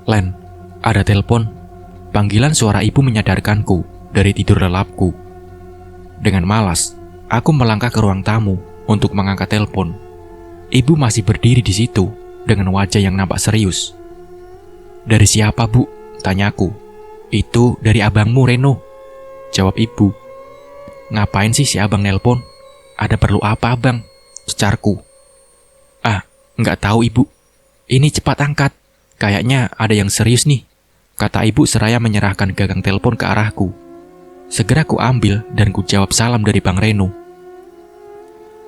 "Len, ada telepon." Panggilan suara ibu menyadarkanku dari tidur lelapku. Dengan malas, aku melangkah ke ruang tamu untuk mengangkat telepon. Ibu masih berdiri di situ dengan wajah yang nampak serius. "Dari siapa, Bu?" tanyaku. "Itu dari abangmu, Reno," jawab ibu. "Ngapain sih si abang nelpon? Ada perlu apa, abang?" cecarku. "Ah, nggak tahu, Ibu. Ini cepat angkat. Kayaknya ada yang serius nih," kata ibu seraya menyerahkan gagang telepon ke arahku. Segera ku ambil dan ku jawab salam dari Bang Reno.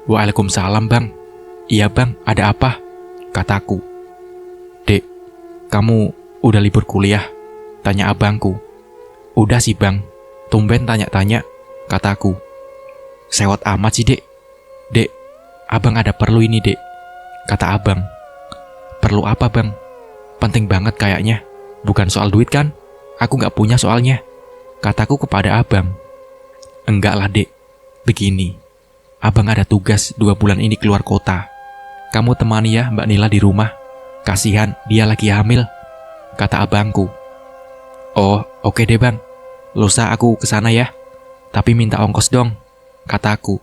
"Waalaikumsalam, Bang." "Iya, Bang, ada apa?" kataku. "Dek, kamu udah libur kuliah?" tanya abangku. "Udah sih, Bang. Tumben tanya-tanya," kataku. "Sewot amat sih, Dek." "Dek, abang ada perlu ini, Dek," kata abang. "Perlu apa, Bang? Penting banget kayaknya. Bukan soal duit kan? Aku nggak punya soalnya," kataku kepada abang. "Enggak lah, Dek. Begini, abang ada tugas 2 bulan ini keluar kota. Kamu temani ya Mbak Nila di rumah. Kasihan, dia lagi hamil," kata abangku. "Oh, oke deh, Bang. Lusa aku kesana ya. Tapi minta ongkos dong," kataku.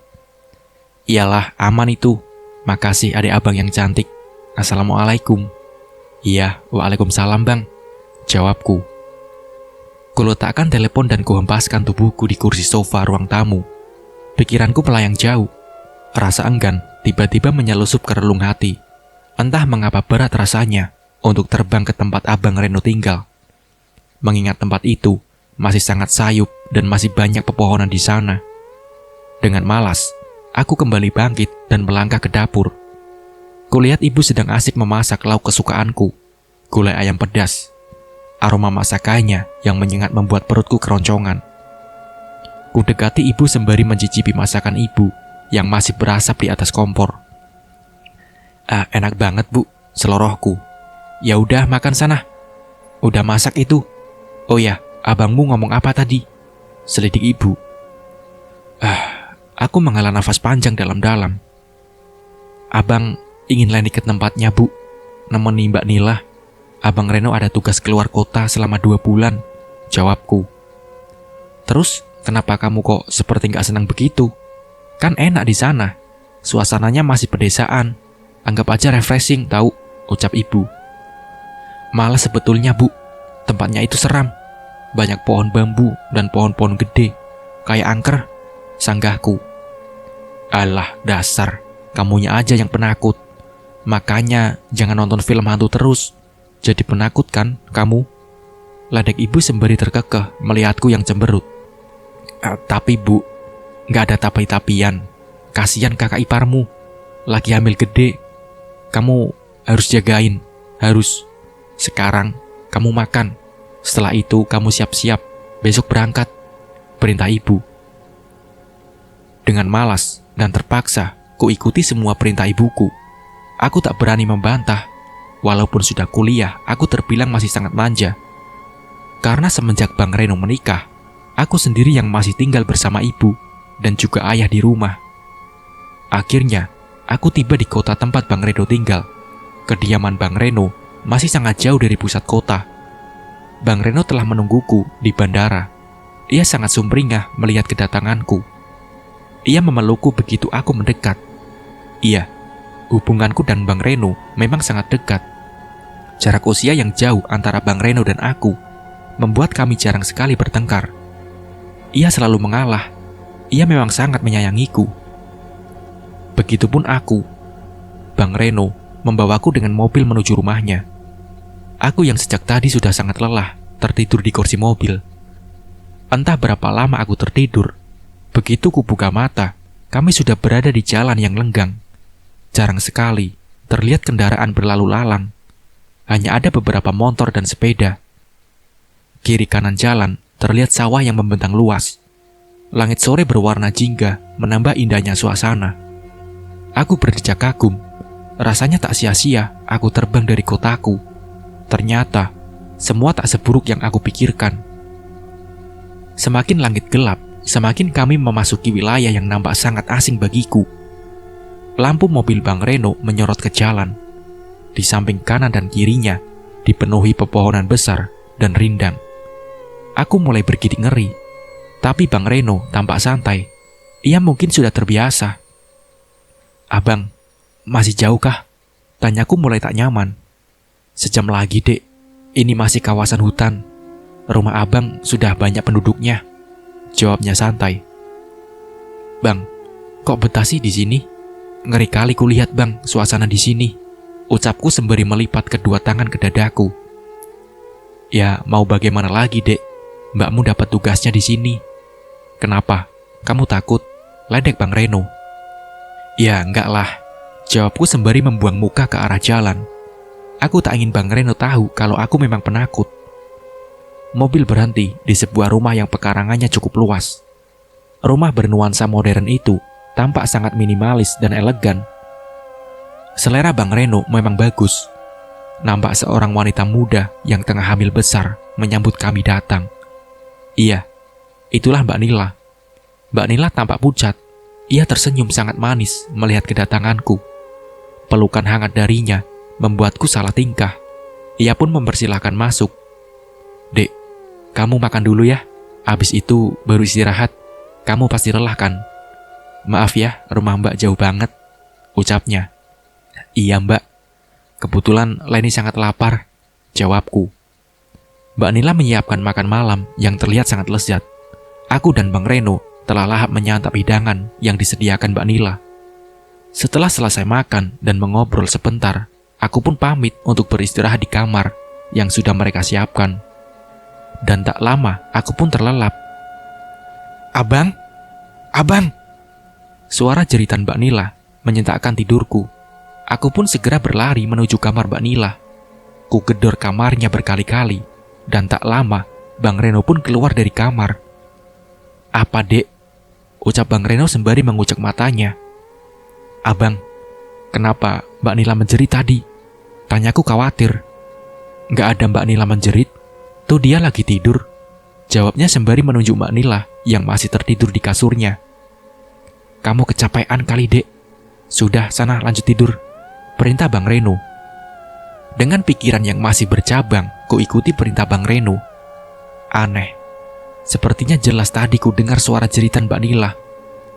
"Iyalah, aman itu. Makasih adik abang yang cantik. Assalamualaikum." "Iya, waalaikumsalam, Bang," jawabku. Kuletakkan telepon dan kuhempaskan tubuhku di kursi sofa ruang tamu. Pikiranku melayang jauh. Rasa enggan tiba-tiba menyelusup ke relung hati. Entah mengapa berat rasanya untuk terbang ke tempat abang Reno tinggal. Mengingat tempat itu masih sangat sayup dan masih banyak pepohonan di sana. Dengan malas, aku kembali bangkit dan melangkah ke dapur. Kulihat ibu sedang asik memasak lauk kesukaanku, gulai ayam pedas. Aroma masakannya yang menyengat membuat perutku keroncongan. Kudekati ibu sembari mencicipi masakan ibu yang masih berasap di atas kompor. "Ah, enak banget, Bu," selorohku. "Ya udah, makan sana. Udah masak itu. Oh ya, abangmu ngomong apa tadi?" selidik ibu. Aku menghela nafas panjang dalam-dalam. "Abang ingin Leni ke tempatnya, Bu. Nemeni Mbak Nila. Abang Reno ada tugas keluar kota selama 2 bulan, jawabku. "Terus, kenapa kamu kok seperti gak senang begitu? Kan enak di sana. Suasananya masih pedesaan. Anggap aja refreshing, tahu," ucap ibu. "Malah sebetulnya, Bu, tempatnya itu seram. Banyak pohon bambu dan pohon-pohon gede, kayak angker," sanggahku. "Alah, dasar. Kamunya aja yang penakut. Makanya jangan nonton film hantu terus. Jadi penakut kan kamu?" ledek ibu sembari terkekeh melihatku yang cemberut. Tapi Bu, gak ada tapi-tapian. Kasihan kakak iparmu. Lagi hamil gede. Kamu harus jagain. Harus. Sekarang kamu makan. Setelah itu kamu siap-siap. Besok berangkat," perintah ibu. Dengan malas dan terpaksa, ku ikuti semua perintah ibuku. Aku tak berani membantah. Walaupun sudah kuliah, aku terbilang masih sangat manja. Karena semenjak Bang Reno menikah, aku sendiri yang masih tinggal bersama ibu dan juga ayah di rumah. Akhirnya, aku tiba di kota tempat Bang Reno tinggal. Kediaman Bang Reno masih sangat jauh dari pusat kota. Bang Reno telah menungguku di bandara. Ia sangat sumringah melihat kedatanganku. Ia memelukku begitu aku mendekat. Iya, hubunganku dan Bang Reno memang sangat dekat. Jarak usia yang jauh antara Bang Reno dan aku membuat kami jarang sekali bertengkar. Ia selalu mengalah. Ia memang sangat menyayangiku. Begitupun aku. Bang Reno membawaku dengan mobil menuju rumahnya. Aku yang sejak tadi sudah sangat lelah tertidur di kursi mobil. Entah berapa lama aku tertidur. Begitu ku buka mata, kami sudah berada di jalan yang lenggang. Jarang sekali terlihat kendaraan berlalu lalang. Hanya ada beberapa motor dan sepeda. Kiri kanan jalan terlihat sawah yang membentang luas. Langit sore berwarna jingga menambah indahnya suasana. Aku berdecak kagum. Rasanya tak sia-sia aku terbang dari kotaku. Ternyata semua tak seburuk yang aku pikirkan. Semakin langit gelap, semakin kami memasuki wilayah yang nampak sangat asing bagiku. Lampu mobil Bang Reno menyorot ke jalan. Di samping kanan dan kirinya, dipenuhi pepohonan besar dan rindang. Aku mulai bergidik ngeri, tapi Bang Reno tampak santai. Ia mungkin sudah terbiasa. "Abang, masih jauh kah?" Tanyaku mulai tak nyaman. "Sejam lagi, Dek. Ini masih kawasan hutan. Rumah abang sudah banyak penduduknya," jawabnya santai. "Bang, kok betah sih di sini? Ngeri kali kulihat, Bang, suasana di sini," ucapku sembari melipat kedua tangan ke dadaku. "Ya, mau bagaimana lagi, Dek? Mbakmu dapat tugasnya di sini." "Kenapa? Kamu takut?" ledek Bang Reno. "Ya, enggak lah," jawabku sembari membuang muka ke arah jalan. Aku tak ingin Bang Reno tahu kalau aku memang penakut. Mobil berhenti di sebuah rumah yang pekarangannya cukup luas. Rumah bernuansa modern itu tampak sangat minimalis dan elegan. Selera Bang Reno memang bagus. Nampak seorang wanita muda yang tengah hamil besar menyambut kami datang. Iya, itulah Mbak Nila. Mbak Nila tampak pucat. Ia tersenyum sangat manis melihat kedatanganku. Pelukan hangat darinya membuatku salah tingkah. Ia pun mempersilahkan masuk. "Dek, kamu makan dulu ya. Habis itu baru istirahat. Kamu pasti lelah kan?" "Maaf ya, rumah Mbak jauh banget," ucapnya. "Iya Mbak, kebetulan Leni sangat lapar," jawabku. Mbak Nila menyiapkan makan malam yang terlihat sangat lezat. Aku dan Bang Reno telah lahap menyantap hidangan yang disediakan Mbak Nila. Setelah selesai makan dan mengobrol sebentar, aku pun pamit untuk beristirahat di kamar yang sudah mereka siapkan. Dan tak lama, aku pun terlelap. "Abang! Abang!" Suara jeritan Mbak Nila menyentakkan tidurku. Aku pun segera berlari menuju kamar Mbak Nila. Ku gedor kamarnya berkali-kali, dan tak lama, Bang Reno pun keluar dari kamar. "Apa, Dek?" ucap Bang Reno sembari mengucek matanya. "Abang, kenapa Mbak Nila menjerit tadi?" tanyaku khawatir. "Nggak ada Mbak Nila menjerit, tuh dia lagi tidur," jawabnya sembari menunjuk Mbak Nila yang masih tertidur di kasurnya. "Kamu kecapean kali, Dek. Sudah, sana lanjut tidur," perintah Bang Reno. Dengan pikiran yang masih bercabang, ku ikuti perintah Bang Reno. Aneh, sepertinya jelas tadi ku dengar suara jeritan Mbak Nila.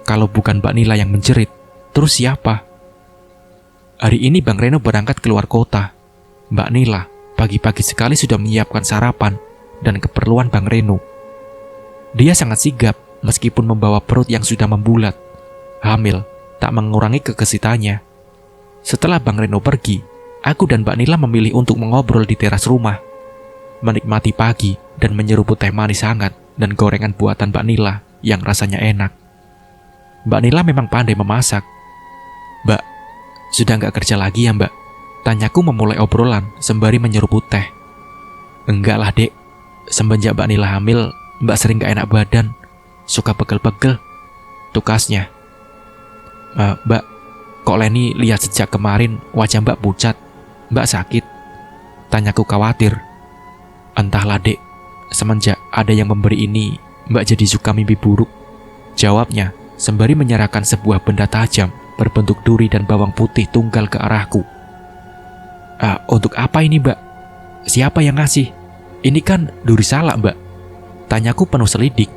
Kalau bukan Mbak Nila yang menjerit, terus siapa? Hari ini Bang Reno berangkat keluar kota. Mbak Nila pagi-pagi sekali sudah menyiapkan sarapan dan keperluan Bang Reno. Dia sangat sigap meskipun membawa perut yang sudah membulat. Hamil tak mengurangi kegesitannya. Setelah Bang Reno pergi, aku dan Mbak Nila memilih untuk mengobrol di teras rumah, menikmati pagi dan menyeruput teh manis hangat dan gorengan buatan Mbak Nila yang rasanya enak. Mbak Nila memang pandai memasak. "Mbak, sudah nggak kerja lagi ya Mbak?" tanyaku memulai obrolan sembari menyeruput teh. "Enggak lah Dek, semenjak Mbak Nila hamil, Mbak sering gak enak badan, suka pegel-pegel," tukasnya. Mbak, kok Leni lihat sejak kemarin wajah Mbak pucat, Mbak sakit?" tanyaku khawatir. "Entahlah Dek, semenjak ada yang memberi ini, Mbak jadi suka mimpi buruk," jawabnya sembari menyerahkan sebuah benda tajam berbentuk duri dan bawang putih tunggal ke arahku. Untuk apa ini Mbak? Siapa yang ngasih? Ini kan duri salak Mbak," tanyaku penuh selidik.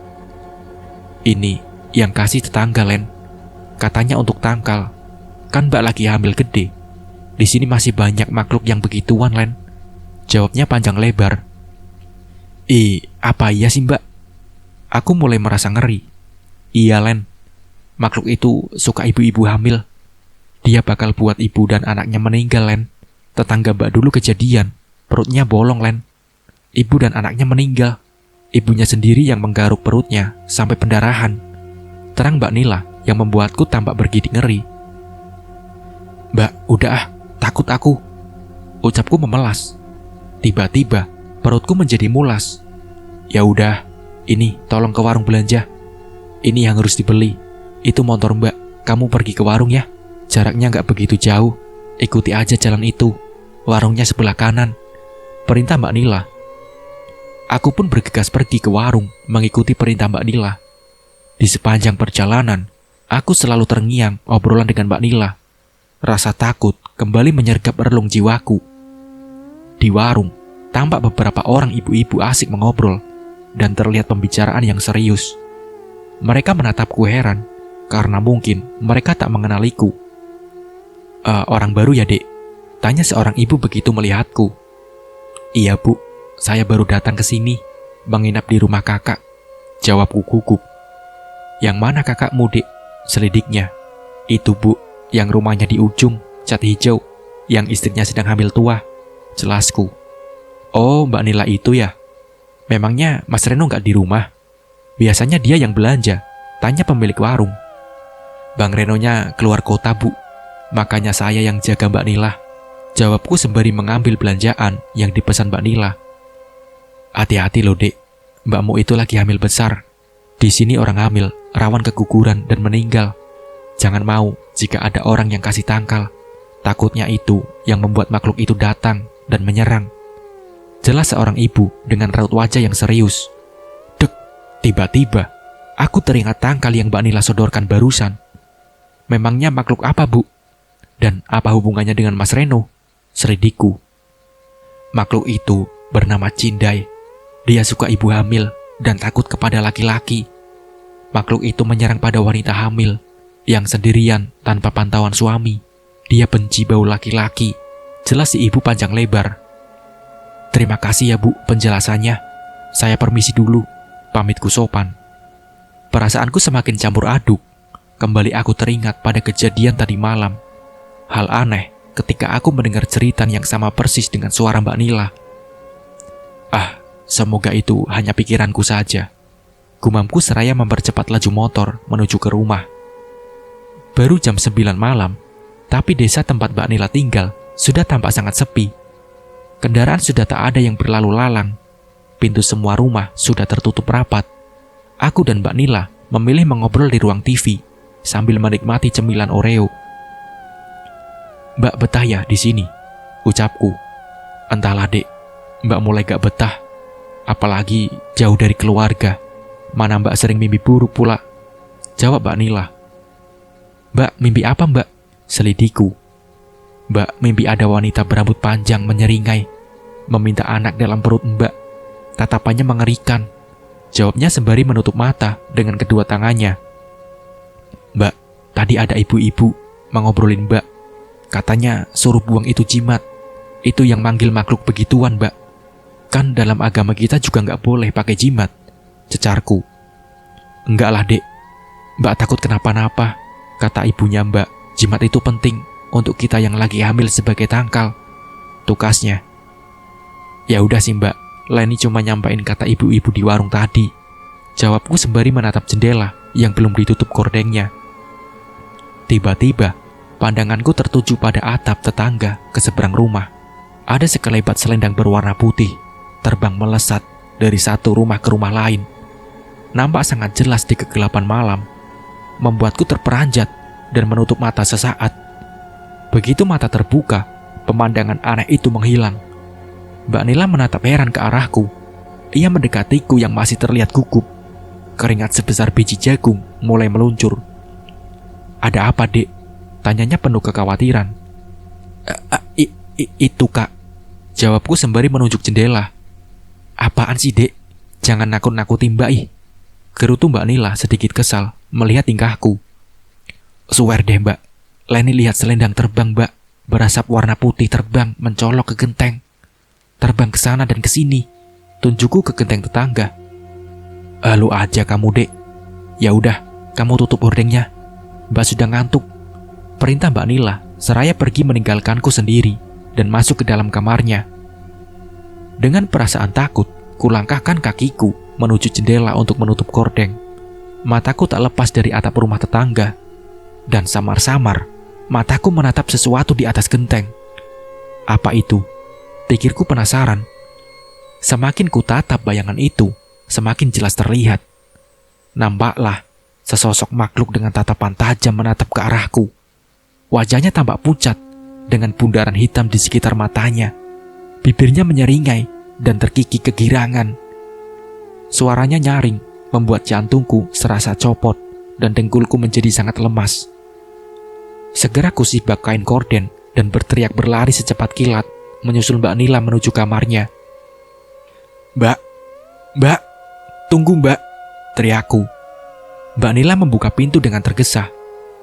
"Ini yang kasih tetangga Len, katanya untuk tangkal. Kan Mbak lagi hamil gede. Di sini masih banyak makhluk yang begituan Len," jawabnya panjang lebar. Apa iya sih Mbak? Aku mulai merasa ngeri. "Iya Len, makhluk itu suka ibu-ibu hamil. Dia bakal buat ibu dan anaknya meninggal Len. Tetangga Mbak dulu kejadian, perutnya bolong Len. Ibu dan anaknya meninggal. Ibunya sendiri yang menggaruk perutnya sampai pendarahan," terang Mbak Nila yang membuatku tampak bergidik ngeri. "Mbak, udah takut aku," ucapku memelas. Tiba-tiba perutku menjadi mulas. "Ya udah, ini tolong ke warung belanja. Ini yang harus dibeli. Itu motor Mbak, kamu pergi ke warung ya. Jaraknya nggak begitu jauh. Ikuti aja jalan itu. Warungnya sebelah kanan," perintah Mbak Nila. Aku pun bergegas pergi ke warung mengikuti perintah Mbak Nila. Di sepanjang perjalanan, aku selalu terngiang obrolan dengan Mbak Nila. Rasa takut kembali menyergap relung jiwaku. Di warung, tampak beberapa orang ibu-ibu asik mengobrol dan terlihat pembicaraan yang serius. Mereka menatapku heran karena mungkin mereka tak mengenaliku. Orang baru ya, Dek?" tanya seorang ibu begitu melihatku. "Iya, Bu. Saya baru datang ke sini, menginap di rumah kakak," jawabku gugup. "Yang mana kakakmu, Dek?" selidiknya. "Itu, Bu, yang rumahnya di ujung, cat hijau, yang istrinya sedang hamil tua," jelasku. "Oh, Mbak Nila itu ya? Memangnya Mas Reno nggak di rumah? Biasanya dia yang belanja," tanya pemilik warung. "Bang Renonya keluar kota, Bu. Makanya saya yang jaga Mbak Nila," jawabku sembari mengambil belanjaan yang dipesan Mbak Nila. "Hati-hati loh, Dek. Mbakmu itu lagi hamil besar. Di sini orang hamil rawan keguguran dan meninggal. Jangan mau jika ada orang yang kasih tangkal. Takutnya itu yang membuat makhluk itu datang dan menyerang," jelas seorang ibu dengan raut wajah yang serius. Dek, tiba-tiba aku teringat tangkal yang Mbak Nila sodorkan barusan. "Memangnya makhluk apa, Bu? Dan apa hubungannya dengan Mas Reno?" selidikku. "Makhluk itu bernama Cindai. Dia suka ibu hamil dan takut kepada laki-laki. Makhluk itu menyerang pada wanita hamil yang sendirian tanpa pantauan suami. Dia benci bau laki-laki," jelas si ibu panjang lebar. "Terima kasih ya, Bu, penjelasannya. Saya permisi dulu," pamitku sopan. Perasaanku semakin campur aduk. Kembali aku teringat pada kejadian tadi malam. Hal aneh ketika aku mendengar cerita yang sama persis dengan suara Mbak Nila. Semoga itu hanya pikiranku saja," gumamku seraya mempercepat laju motor menuju ke rumah. Baru jam 9 malam, tapi desa tempat Mbak Nila tinggal sudah tampak sangat sepi. Kendaraan sudah tak ada yang berlalu lalang. Pintu semua rumah sudah tertutup rapat. Aku dan Mbak Nila memilih mengobrol di ruang TV sambil menikmati cemilan Oreo. "Mbak betah ya di sini?" ucapku. "Entahlah, Dek. Mbak mulai gak betah. Apalagi jauh dari keluarga. Mana Mbak sering mimpi buruk pula," jawab Mbak Nila. "Mbak, mimpi apa, Mbak?" selidikku. "Mbak mimpi ada wanita berambut panjang menyeringai, meminta anak dalam perut Mbak. Tatapannya mengerikan," jawabnya sembari menutup mata dengan kedua tangannya. "Mbak, tadi ada ibu-ibu mengobrolin Mbak. Katanya suruh buang itu jimat. Itu yang manggil makhluk begituan, Mbak. Kan dalam agama kita juga nggak boleh pakai jimat," cecarku. "Enggak lah, Dek. Mbak takut kenapa-napa. Kata ibunya Mbak, jimat itu penting untuk kita yang lagi hamil sebagai tangkal," tukasnya. "Ya udah sih, Mbak. Leni cuma nyampain kata ibu-ibu di warung tadi," jawabku sembari menatap jendela yang belum ditutup gordengnya. Tiba-tiba, pandanganku tertuju pada atap tetangga ke seberang rumah. Ada sekelebat selendang berwarna putih terbang melesat dari satu rumah ke rumah lain. Nampak sangat jelas di kegelapan malam, membuatku terperanjat dan menutup mata sesaat. Begitu mata terbuka, pemandangan aneh itu menghilang. Mbak Nila menatap heran ke arahku. Ia mendekatiku yang masih terlihat gugup. Keringat sebesar biji jagung mulai meluncur. "Ada apa, Dek?" tanyanya penuh kekhawatiran. Itu, Kak," jawabku sembari menunjuk jendela. "Apaan sih, Dek? Jangan nakut-nakuti Mbak ih," gerutu Mbak Nila sedikit kesal melihat tingkahku. "Swear deh, Mbak. Leni lihat selendang terbang, Mbak. Berasap warna putih terbang mencolok ke genteng. Terbang ke sana dan ke sini," tunjukku ke genteng tetangga. "Lu aja kamu, Dek. Ya udah, kamu tutup hordengnya. Mbak sudah ngantuk," perintah Mbak Nila seraya pergi meninggalkanku sendiri dan masuk ke dalam kamarnya. Dengan perasaan takut, kulangkahkan kakiku menuju jendela untuk menutup gordeng. Mataku tak lepas dari atap rumah tetangga. Dan samar-samar, mataku menatap sesuatu di atas genteng. Apa itu? Pikirku penasaran. Semakin kutatap bayangan itu, semakin jelas terlihat. Nampaklah sesosok makhluk dengan tatapan tajam menatap ke arahku. Wajahnya tampak pucat dengan bundaran hitam di sekitar matanya. Bibirnya menyeringai dan terkikik kegirangan. Suaranya nyaring, membuat jantungku serasa copot dan dengkulku menjadi sangat lemas. Segera kusibak kain korden dan berteriak berlari secepat kilat, menyusul Mbak Nila menuju kamarnya. Mbak, Mbak, tunggu Mbak, teriakku. Mbak Nila membuka pintu dengan tergesa.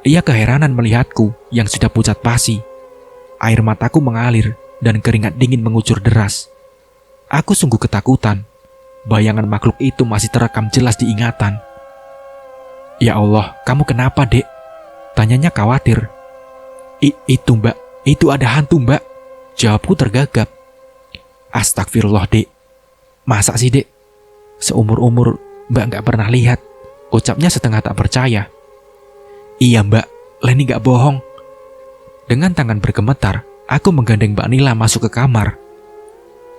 Ia keheranan melihatku yang sudah pucat pasi. Air mataku mengalir dan keringat dingin mengucur deras. Aku sungguh ketakutan. Bayangan makhluk itu masih terekam jelas di ingatan. Ya Allah, kamu kenapa, Dek? Tanyanya khawatir. Itu Mbak, itu ada hantu Mbak. Jawabku tergagap. Astagfirullah, Dek. Masa sih, Dek? Seumur-umur Mbak gak pernah lihat. Ucapnya setengah tak percaya. Iya Mbak, Leni gak bohong. Dengan tangan bergemetar, aku menggandeng Mbak Nila masuk ke kamar.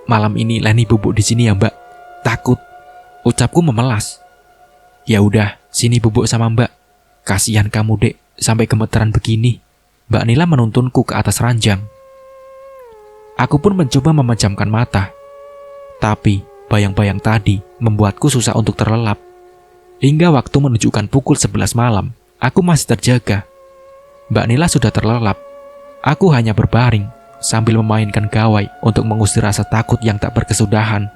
Malam ini Leni bubuk di sini ya Mbak. Takut. Ucapku memelas. Ya udah, sini bubuk sama Mbak. Kasihan kamu Dek, sampai gemetaran begini. Mbak Nila menuntunku ke atas ranjang. Aku pun mencoba memejamkan mata. Tapi bayang-bayang tadi membuatku susah untuk terlelap. Hingga waktu menunjukkan pukul 11 malam, aku masih terjaga. Mbak Nila sudah terlelap. Aku hanya berbaring sambil memainkan gawai untuk mengusir rasa takut yang tak berkesudahan.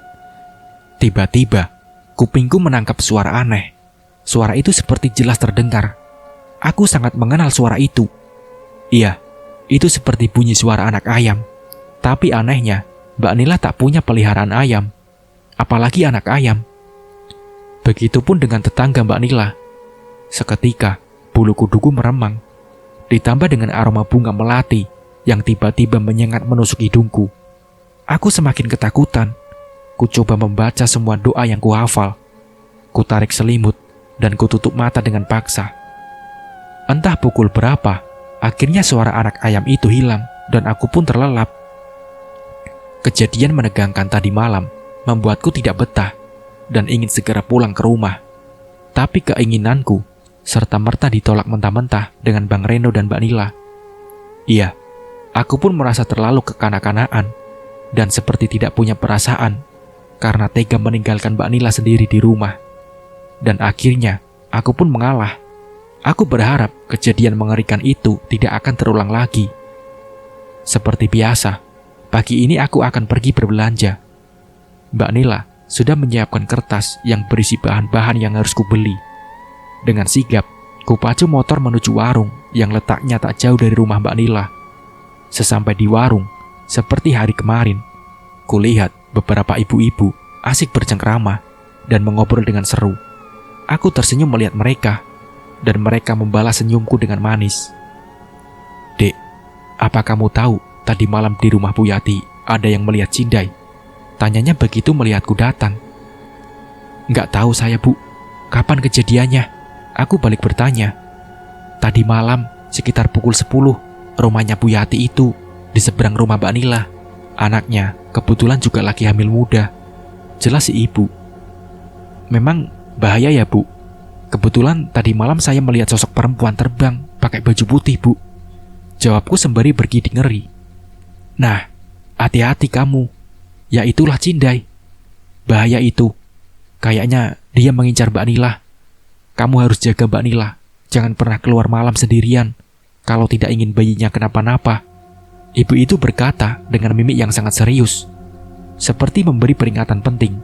Tiba-tiba, kupingku menangkap suara aneh. Suara itu seperti jelas terdengar. Aku sangat mengenal suara itu. Iya, itu seperti bunyi suara anak ayam. Tapi anehnya, Mbak Nila tak punya peliharaan ayam. Apalagi anak ayam. Begitupun dengan tetangga Mbak Nila. Seketika, bulu kuduku meremang. Ditambah dengan aroma bunga melati yang tiba-tiba menyengat menusuk hidungku. Aku semakin ketakutan. Ku coba membaca semua doa yang kuhafal. Ku tarik selimut dan ku tutup mata dengan paksa. Entah pukul berapa, akhirnya suara anak ayam itu hilang dan aku pun terlelap. Kejadian menegangkan tadi malam membuatku tidak betah dan ingin segera pulang ke rumah. Tapi keinginanku serta-merta ditolak mentah-mentah dengan Bang Reno dan Mbak Nila. Iya, aku pun merasa terlalu kekanak-kanakan dan seperti tidak punya perasaan karena tega meninggalkan Mbak Nila sendiri di rumah. Dan akhirnya, aku pun mengalah. Aku berharap kejadian mengerikan itu tidak akan terulang lagi. Seperti biasa, pagi ini aku akan pergi berbelanja. Mbak Nila sudah menyiapkan kertas yang berisi bahan-bahan yang harus kubeli. Dengan sigap, kupacu motor menuju warung yang letaknya tak jauh dari rumah Mbak Nila. Sesampai di warung, seperti hari kemarin, kulihat beberapa ibu-ibu asik bercengkrama dan mengobrol dengan seru. Aku tersenyum melihat mereka, dan mereka membalas senyumku dengan manis. Dek, apa kamu tahu tadi malam di rumah Bu Yati ada yang melihat Cindai? Tanyanya begitu melihatku datang. Nggak tahu saya Bu, kapan kejadiannya? Aku balik bertanya. Tadi malam sekitar pukul 10, rumahnya Bu Yati itu di seberang rumah Mbak Nila. Anaknya kebetulan juga lagi hamil muda. Jelas si ibu. Memang bahaya ya Bu? Kebetulan tadi malam saya melihat sosok perempuan terbang pakai baju putih Bu. Jawabku sembari bergidik ngeri. Nah, hati-hati kamu. Ya itulah Cindai. Bahaya itu. Kayaknya dia mengincar Mbak Nila. Kamu harus jaga Mbak Nila. Jangan pernah keluar malam sendirian. Kalau tidak ingin bayinya kenapa-napa. Ibu itu berkata dengan mimik yang sangat serius. Seperti memberi peringatan penting.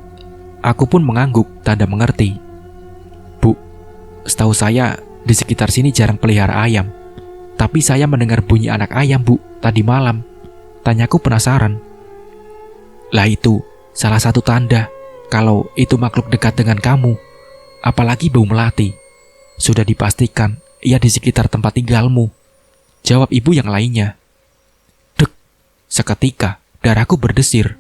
Aku pun mengangguk tanda mengerti. Bu, setahu saya di sekitar sini jarang pelihara ayam. Tapi saya mendengar bunyi anak ayam Bu tadi malam. Tanyaku penasaran. Lah itu salah satu tanda kalau itu makhluk dekat dengan kamu. Apalagi bau melati. Sudah dipastikan ia di sekitar tempat tinggalmu. Jawab ibu yang lainnya. Dek, seketika darahku berdesir.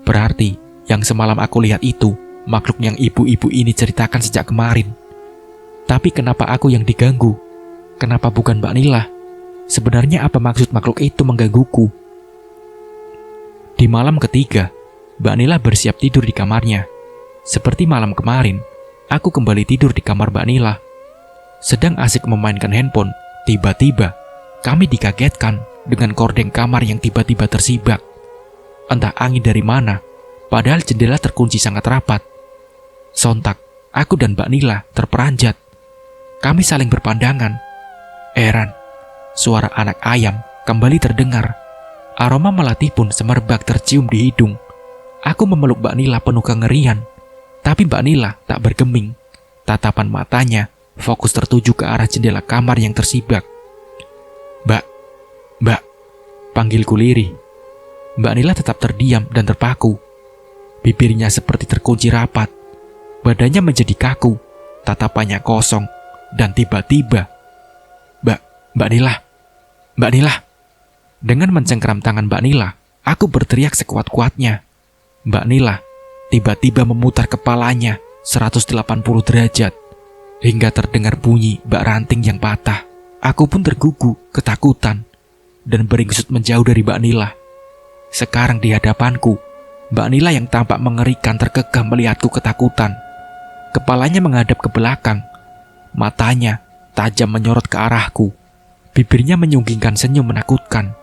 Berarti yang semalam aku lihat itu makhluk yang ibu-ibu ini ceritakan sejak kemarin. Tapi kenapa aku yang diganggu? Kenapa bukan Mbak Nila? Sebenarnya apa maksud makhluk itu menggangguku? Di malam ketiga, Mbak Nila bersiap tidur di kamarnya. Seperti malam kemarin, aku kembali tidur di kamar Mbak Nila. Sedang asik memainkan handphone, tiba-tiba kami dikagetkan dengan kordeng kamar yang tiba-tiba tersibak. Entah angin dari mana, padahal jendela terkunci sangat rapat. Sontak, aku dan Mbak Nila terperanjat. Kami saling berpandangan. Heran, suara anak ayam kembali terdengar. Aroma melati pun semerbak tercium di hidung. Aku memeluk Mbak Nila penuh kengerian, tapi Mbak Nila tak bergeming. Tatapan matanya fokus tertuju ke arah jendela kamar yang tersibak. Mbak, Mbak, panggilku lirih. Mbak Nila tetap terdiam dan terpaku. Bibirnya seperti terkunci rapat. Badannya menjadi kaku, tatapannya kosong, dan tiba-tiba, Mbak Nila, Mbak Nila. Dengan mencengkeram tangan Mbak Nila, aku berteriak sekuat-kuatnya. Mbak Nila tiba-tiba memutar kepalanya 180 derajat, hingga terdengar bunyi bak ranting yang patah. Aku pun tergugu, ketakutan, dan beringsut menjauh dari Mbak Nila. Sekarang di hadapanku, Mbak Nila yang tampak mengerikan terkekeh melihatku ketakutan. Kepalanya menghadap ke belakang, matanya tajam menyorot ke arahku. Bibirnya menyunggingkan senyum menakutkan.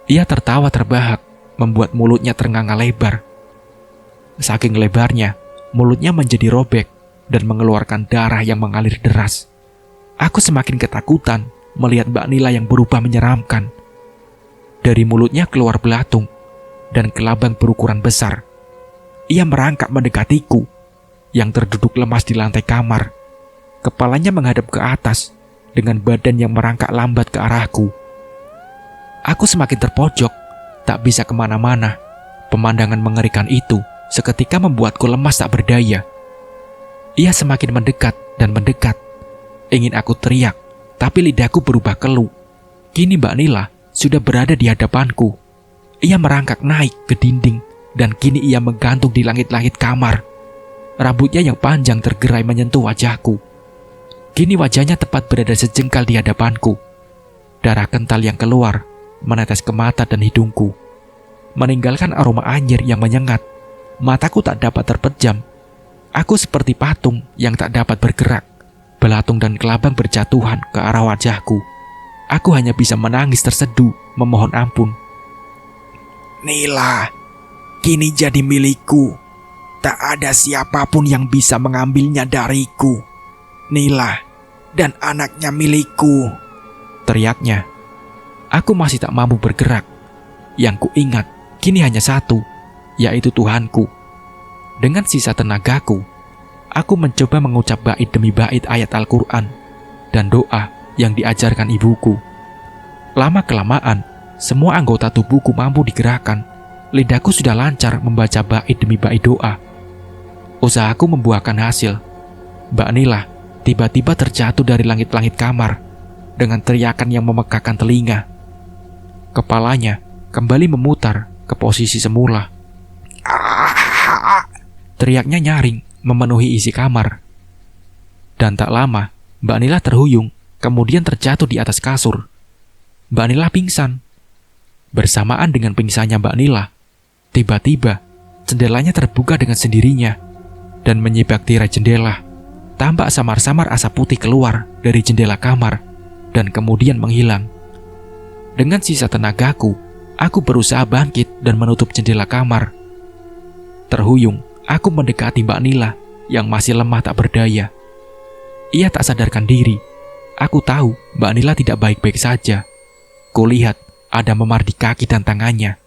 Ia tertawa terbahak, membuat mulutnya ternganga lebar. Saking lebarnya, mulutnya menjadi robek dan mengeluarkan darah yang mengalir deras. Aku semakin ketakutan melihat Mbak Nila yang berubah menyeramkan. Dari mulutnya keluar belatung dan kelabang berukuran besar. Ia merangkak mendekatiku, yang terduduk lemas di lantai kamar. Kepalanya menghadap ke atas, dengan badan yang merangkak lambat ke arahku. Aku semakin terpojok, tak bisa kemana-mana. Pemandangan mengerikan itu seketika membuatku lemas tak berdaya. Ia semakin mendekat dan mendekat. Ingin aku teriak, tapi lidahku berubah keluh. Kini Mbak Nila sudah berada di hadapanku. Ia merangkak naik ke dinding, dan kini ia menggantung di langit-langit kamar. Rambutnya yang panjang tergerai menyentuh wajahku. Kini wajahnya tepat berada sejengkal di hadapanku. Darah kental yang keluar menetes ke mata dan hidungku, meninggalkan aroma anyir yang menyengat. Mataku tak dapat terpejam. Aku seperti patung yang tak dapat bergerak. Belatung dan kelabang berjatuhan ke arah wajahku. Aku hanya bisa menangis terseduh, memohon ampun. Nila, kini jadi milikku. Tak ada siapapun yang bisa mengambilnya dariku. Nila dan anaknya milikku, teriaknya. Aku masih tak mampu bergerak. Yang kuingat kini hanya satu, yaitu Tuhanku. Dengan sisa tenagaku, aku mencoba mengucap bait demi bait ayat Al-Quran dan doa yang diajarkan ibuku. Lama-kelamaan, semua anggota tubuhku mampu digerakkan. Lidahku sudah lancar membaca bait demi bait doa. Usahaku membuahkan hasil. Mbak Nila tiba-tiba terjatuh dari langit-langit kamar dengan teriakan yang memekakan telinga. Kepalanya kembali memutar ke posisi semula. Teriaknya nyaring memenuhi isi kamar. Dan tak lama, Mbak Nila terhuyung, kemudian terjatuh di atas kasur. Mbak Nila pingsan. Bersamaan dengan pingsannya Mbak Nila, tiba-tiba jendelanya terbuka dengan sendirinya dan menyibak tirai jendela. Tampak samar-samar asap putih keluar dari jendela kamar dan kemudian menghilang. Dengan sisa tenagaku, aku berusaha bangkit dan menutup jendela kamar. Terhuyung, aku mendekati Mbak Nila yang masih lemah tak berdaya. Ia tak sadarkan diri. Aku tahu Mbak Nila tidak baik-baik saja. Kulihat ada memar di kaki dan tangannya.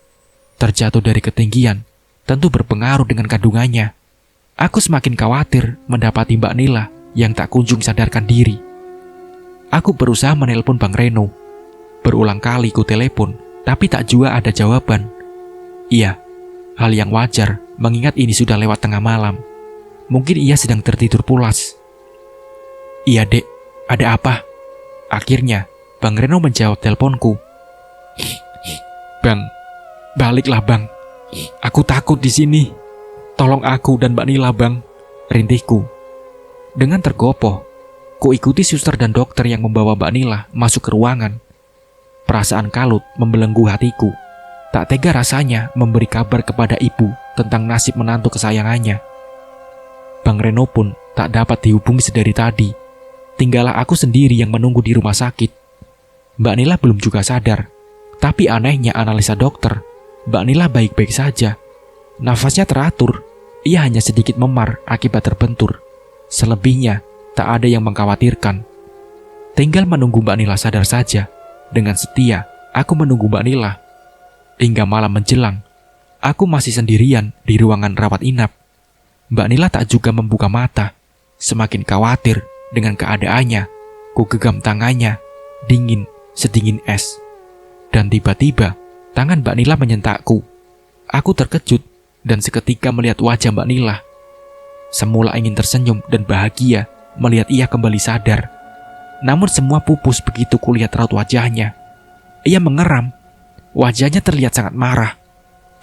Terjatuh dari ketinggian, tentu berpengaruh dengan kandungannya. Aku semakin khawatir mendapati Mbak Nila yang tak kunjung sadarkan diri. Aku berusaha menelpon Bang Reno. Berulang kali ku telepon, tapi tak jua ada jawaban. Iya, hal yang wajar mengingat ini sudah lewat tengah malam. Mungkin ia sedang tertidur pulas. Iya dek, ada apa? Akhirnya, Bang Reno menjawab teleponku. Bang, baliklah bang. Aku takut di sini. Tolong aku dan Mbak Nila bang, rintihku. Dengan tergopoh, ku ikuti suster dan dokter yang membawa Mbak Nila masuk ke ruangan. Perasaan kalut membelenggu hatiku. Tak tega rasanya memberi kabar kepada ibu tentang nasib menantu kesayangannya. Bang Reno pun tak dapat dihubungi sedari tadi. Tinggallah aku sendiri yang menunggu di rumah sakit. Mbak Nila belum juga sadar. Tapi anehnya analisa dokter, Mbak Nila baik-baik saja. Nafasnya teratur, ia hanya sedikit memar akibat terbentur. Selebihnya, tak ada yang mengkhawatirkan. Tinggal menunggu Mbak Nila sadar saja. Dengan setia, aku menunggu Mbak Nila. Hingga malam menjelang, Aku masih sendirian di ruangan rawat inap. Mbak Nila tak juga membuka mata. Semakin khawatir dengan keadaannya. Ku genggam tangannya, dingin, sedingin es. Dan tiba-tiba, tangan Mbak Nila menyentakku. Aku terkejut dan seketika melihat wajah Mbak Nila. Semula ingin tersenyum dan bahagia melihat ia kembali sadar. Namun semua pupus begitu kulihat raut wajahnya. Ia mengeram. Wajahnya terlihat sangat marah.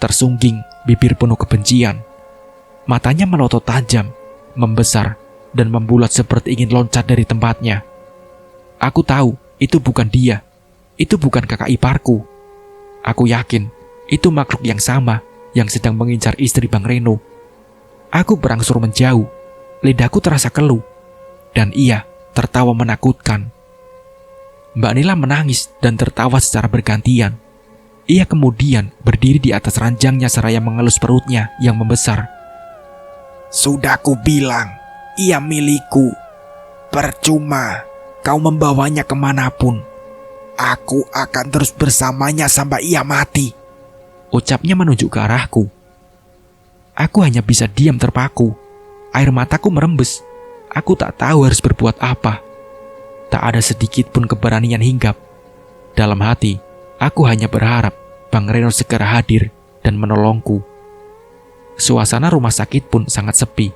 Tersungging, bibir penuh kebencian. Matanya melotot tajam, membesar, dan membulat seperti ingin loncat dari tempatnya. Aku tahu itu bukan dia. Itu bukan kakak iparku. Aku yakin itu makhluk yang sama yang sedang mengincar istri Bang Reno. Aku berangsur menjauh. Lidahku terasa keluh. Dan ia tertawa menakutkan. Mbak Nila menangis dan tertawa secara bergantian. Ia kemudian berdiri di atas ranjangnya seraya mengelus perutnya yang membesar. Sudah kubilang, ia milikku. Percuma kau membawanya kemanapun. Aku akan terus bersamanya sampai ia mati. Ucapnya menunjuk ke arahku. Aku hanya bisa diam terpaku. Air mataku merembes. Aku tak tahu harus berbuat apa. Tak ada sedikit pun keberanian hinggap. Dalam hati, aku hanya berharap Bang Reno segera hadir dan menolongku. Suasana rumah sakit pun sangat sepi,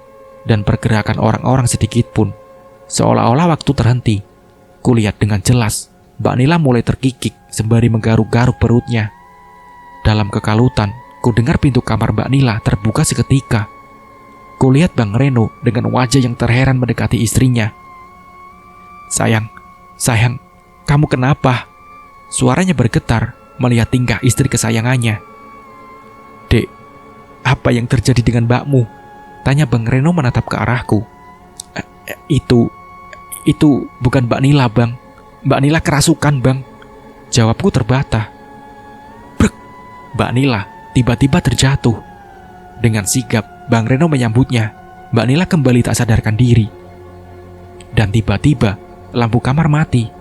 dan pergerakan orang-orang sedikit pun. Seolah-olah waktu terhenti. Kulihat dengan jelas, Mbak Nila mulai terkikik sembari menggaruk-garuk perutnya. Dalam kekalutan, ku dengar pintu kamar Mbak Nila terbuka seketika. Kulihat Bang Reno dengan wajah yang terheran mendekati istrinya. Sayang, kamu kenapa? Suaranya bergetar melihat tingkah istri kesayangannya. Dek, apa yang terjadi dengan mbakmu? Tanya Bang Reno menatap ke arahku. Itu bukan Mbak Nila, Bang. Mbak Nila kerasukan, Bang. Jawabku terbata. Brek! Mbak Nila tiba-tiba terjatuh. Dengan sigap, Bang Reno menyambutnya. Mbak Nila kembali tak sadarkan diri. Dan tiba-tiba, lampu kamar mati.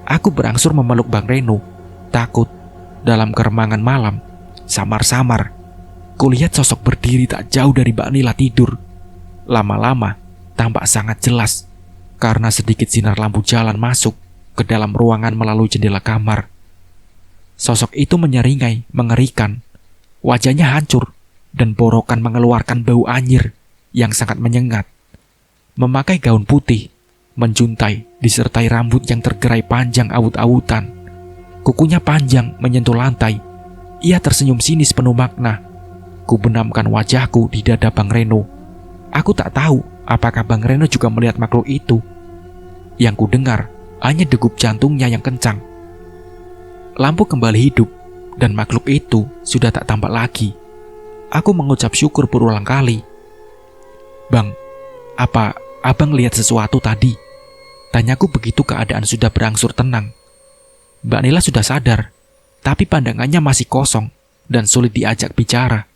Aku berangsur memeluk Bang Reno. Takut. Dalam keremangan malam, samar-samar, kulihat sosok berdiri tak jauh dari Mbak Nila tidur. Lama-lama, tampak sangat jelas karena sedikit sinar lampu jalan masuk ke dalam ruangan melalui jendela kamar. Sosok itu menyeringai, mengerikan. Wajahnya hancur dan borokan mengeluarkan bau anyir yang sangat menyengat. Memakai gaun putih, menjuntai disertai rambut yang tergerai panjang awut-awutan. Kukunya panjang menyentuh lantai. Ia tersenyum sinis penuh makna. Ku benamkan wajahku di dada Bang Reno. Aku tak tahu apakah Bang Reno juga melihat makhluk itu. Yang ku dengar hanya degup jantungnya yang kencang. Lampu kembali hidup dan makhluk itu sudah tak tampak lagi. Aku mengucap syukur berulang kali. Bang, apa abang lihat sesuatu tadi? Tanyaku begitu keadaan sudah berangsur tenang. Mbak Nila sudah sadar, tapi pandangannya masih kosong dan sulit diajak bicara.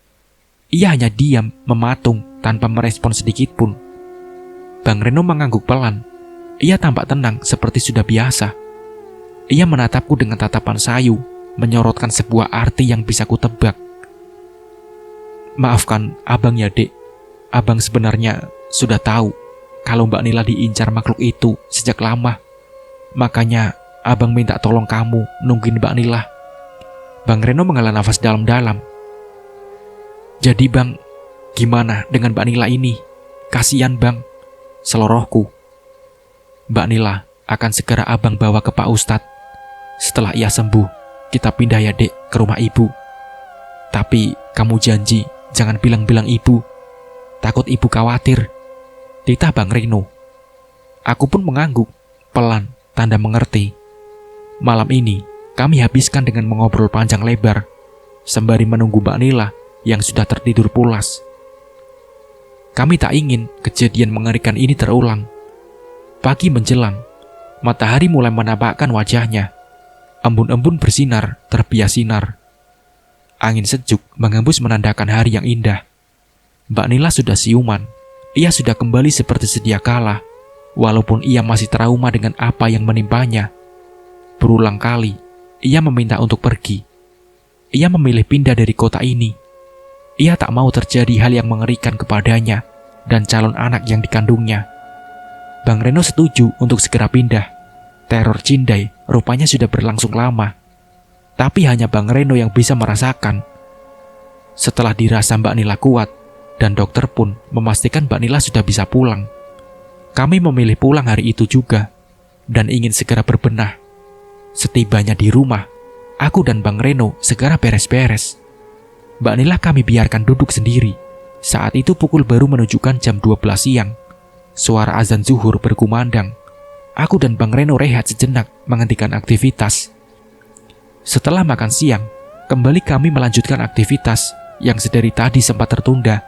Ia hanya diam, mematung, tanpa merespon sedikit pun. Bang Reno mengangguk pelan. Ia tampak tenang seperti sudah biasa. Ia menatapku dengan tatapan sayu, menyorotkan sebuah arti yang bisa kutebak. Maafkan abang ya, Dek. Abang sebenarnya sudah tahu kalau Mbak Nila diincar makhluk itu sejak lama. Makanya abang minta tolong kamu nungguin Mbak Nila. Bang Reno menghela nafas dalam-dalam. Jadi bang, gimana dengan Mbak Nila ini? Kasian bang, selorohku. Mbak Nila akan segera abang bawa ke Pak Ustadz. Setelah ia sembuh, kita pindah ya Dek ke rumah ibu. Tapi kamu janji jangan bilang-bilang ibu. Takut ibu khawatir. Titah Bang Reno. Aku pun mengangguk, pelan, tanda mengerti. Malam ini, kami habiskan dengan mengobrol panjang lebar, sembari menunggu Mbak Nila yang sudah tertidur pulas. Kami tak ingin kejadian mengerikan ini terulang. Pagi menjelang, matahari mulai menampakkan wajahnya. Embun-embun bersinar, terbias sinar. Angin sejuk menghembus menandakan hari yang indah. Mbak Nila sudah siuman. Ia sudah kembali seperti sedia kala, walaupun ia masih trauma dengan apa yang menimpanya. Berulang kali, ia meminta untuk pergi. Ia memilih pindah dari kota ini. Ia tak mau terjadi hal yang mengerikan kepadanya dan calon anak yang dikandungnya. Bang Reno setuju untuk segera pindah. Teror Cindai rupanya sudah berlangsung lama. Tapi hanya Bang Reno yang bisa merasakan. Setelah dirasa Mbak Nila kuat, dan dokter pun memastikan Mbak Nila sudah bisa pulang, kami memilih pulang hari itu juga, dan ingin segera berbenah. Setibanya di rumah, aku dan Bang Reno segera beres-beres. Mbak Nila kami biarkan duduk sendiri. Saat itu pukul baru menunjukkan jam 12 siang. Suara azan zuhur berkumandang. Aku dan Bang Reno rehat sejenak menghentikan aktivitas. Setelah makan siang, kembali kami melanjutkan aktivitas yang sedari tadi sempat tertunda.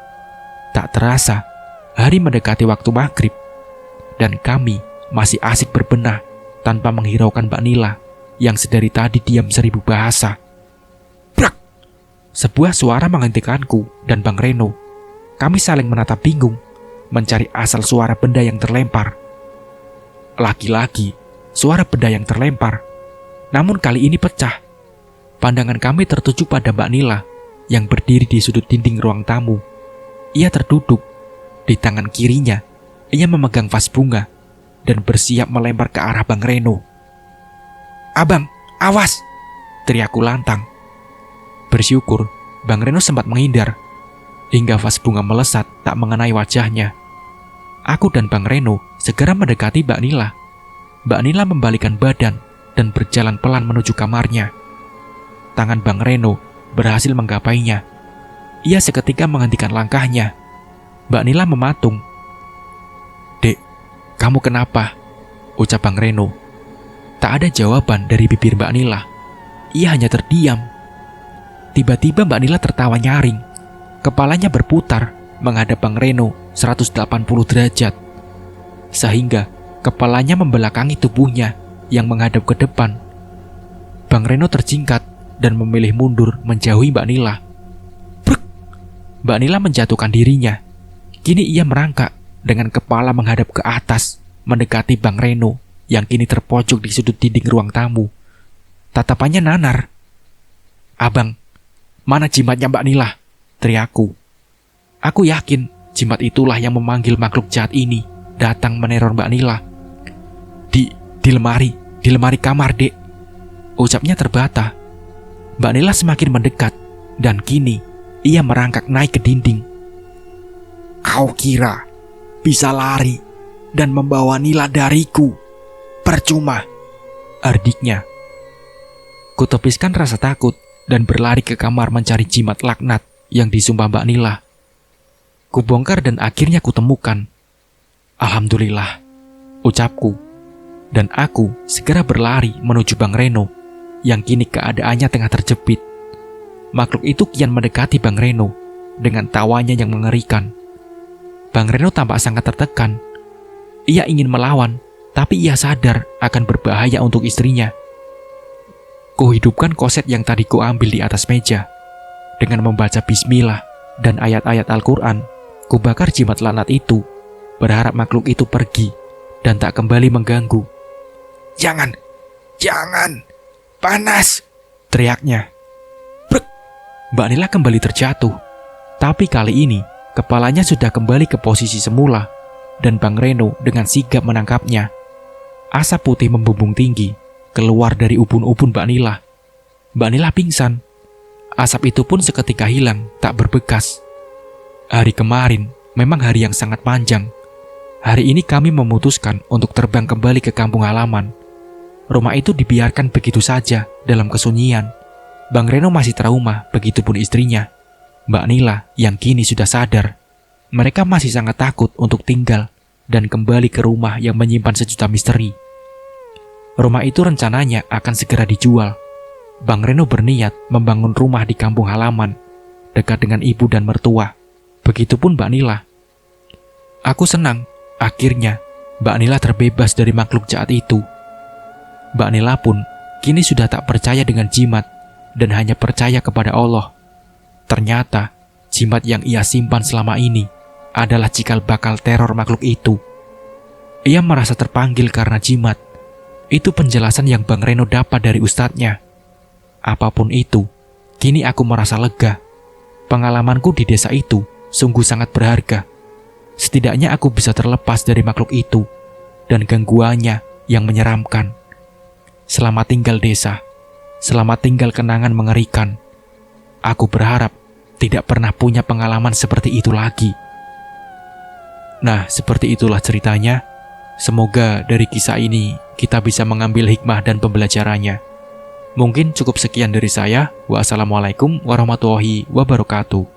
Tak terasa, hari mendekati waktu maghrib, dan kami masih asik berbenah tanpa menghiraukan Mbak Nila yang sedari tadi diam 1000 bahasa. Brak! Sebuah suara menghentikanku dan Bang Reno. Kami saling menatap bingung, mencari asal suara benda yang terlempar. Lagi-lagi, suara benda yang terlempar. Namun kali ini pecah. Pandangan kami tertuju pada Mbak Nila yang berdiri di sudut dinding ruang tamu. Ia terduduk. Di tangan kirinya, ia memegang vas bunga dan bersiap melempar ke arah Bang Reno. "Abang, awas!" teriakku lantang. Bersyukur, Bang Reno sempat menghindar, hingga vas bunga melesat tak mengenai wajahnya. Aku dan Bang Reno segera mendekati Mbak Nila. Mbak Nila membalikkan badan dan berjalan pelan menuju kamarnya. Tangan Bang Reno berhasil menggapainya. Ia seketika menghentikan langkahnya. Mbak Nila mematung. "Dek, kamu kenapa?" ucap Bang Reno. Tak ada jawaban dari bibir Mbak Nila. Ia hanya terdiam. Tiba-tiba Mbak Nila tertawa nyaring. Kepalanya berputar menghadap Bang Reno 180 derajat. Sehingga kepalanya membelakangi tubuhnya yang menghadap ke depan. Bang Reno terjingkat dan memilih mundur menjauhi Mbak Nila. Bruk! Mbak Nila menjatuhkan dirinya. Kini ia merangkak dengan kepala menghadap ke atas, mendekati Bang Reno yang kini terpojok di sudut dinding ruang tamu. Tatapannya nanar. "Abang, mana jimatnya Mbak Nila?" teriakku. Aku yakin jimat itulah yang memanggil makhluk jahat ini datang meneror Mbak Nila. Di lemari kamar, Dek," ucapnya terbata. Mbak Nila semakin mendekat, dan kini ia merangkak naik ke dinding. "Kau kira bisa lari dan membawa Nila dariku? Percuma," ardiknya. Kutepiskan rasa takut dan berlari ke kamar mencari jimat laknat yang disumpah Mbak Nila. Kubongkar dan akhirnya kutemukan. "Alhamdulillah," ucapku. Dan aku segera berlari menuju Bang Reno yang kini keadaannya tengah terjepit. Makhluk itu kian mendekati Bang Reno dengan tawanya yang mengerikan. Bang Reno tampak sangat tertekan. Ia ingin melawan, tapi ia sadar akan berbahaya untuk istrinya. Kuhidupkan koset yang tadi kuambil di atas meja. Dengan membaca bismillah dan ayat-ayat Al-Quran, kubakar jimat laknat itu, berharap makhluk itu pergi dan tak kembali mengganggu. Jangan, panas!" teriaknya. Brek! Mbak Nila kembali terjatuh. Tapi kali ini, kepalanya sudah kembali ke posisi semula, dan Bang Reno dengan sigap menangkapnya. Asap putih membumbung tinggi, keluar dari ubun-ubun Mbak Nila. Mbak Nila pingsan. Asap itu pun seketika hilang, tak berbekas. Hari kemarin memang hari yang sangat panjang. Hari ini kami memutuskan untuk terbang kembali ke kampung halaman. Rumah itu dibiarkan begitu saja dalam kesunyian. Bang Reno masih trauma, begitupun istrinya, Mbak Nila yang kini sudah sadar. Mereka masih sangat takut untuk tinggal dan kembali ke rumah yang menyimpan sejuta misteri. Rumah itu rencananya akan segera dijual. Bang Reno berniat membangun rumah di kampung halaman, dekat dengan ibu dan mertua. Begitupun Mbak Nila. Aku senang, akhirnya Mbak Nila terbebas dari makhluk jahat itu. Mbak Nila pun kini sudah tak percaya dengan jimat dan hanya percaya kepada Allah. Ternyata jimat yang ia simpan selama ini adalah cikal bakal teror makhluk itu. Ia merasa terpanggil karena jimat. Itu penjelasan yang Bang Reno dapat dari ustadznya. Apapun itu, kini aku merasa lega. Pengalamanku di desa itu sungguh sangat berharga. Setidaknya aku bisa terlepas dari makhluk itu dan gangguannya yang menyeramkan. Selamat tinggal desa, selamat tinggal kenangan mengerikan. Aku berharap tidak pernah punya pengalaman seperti itu lagi. Nah, seperti itulah ceritanya. Semoga dari kisah ini kita bisa mengambil hikmah dan pembelajarannya. Mungkin cukup sekian dari saya. Wassalamualaikum warahmatullahi wabarakatuh.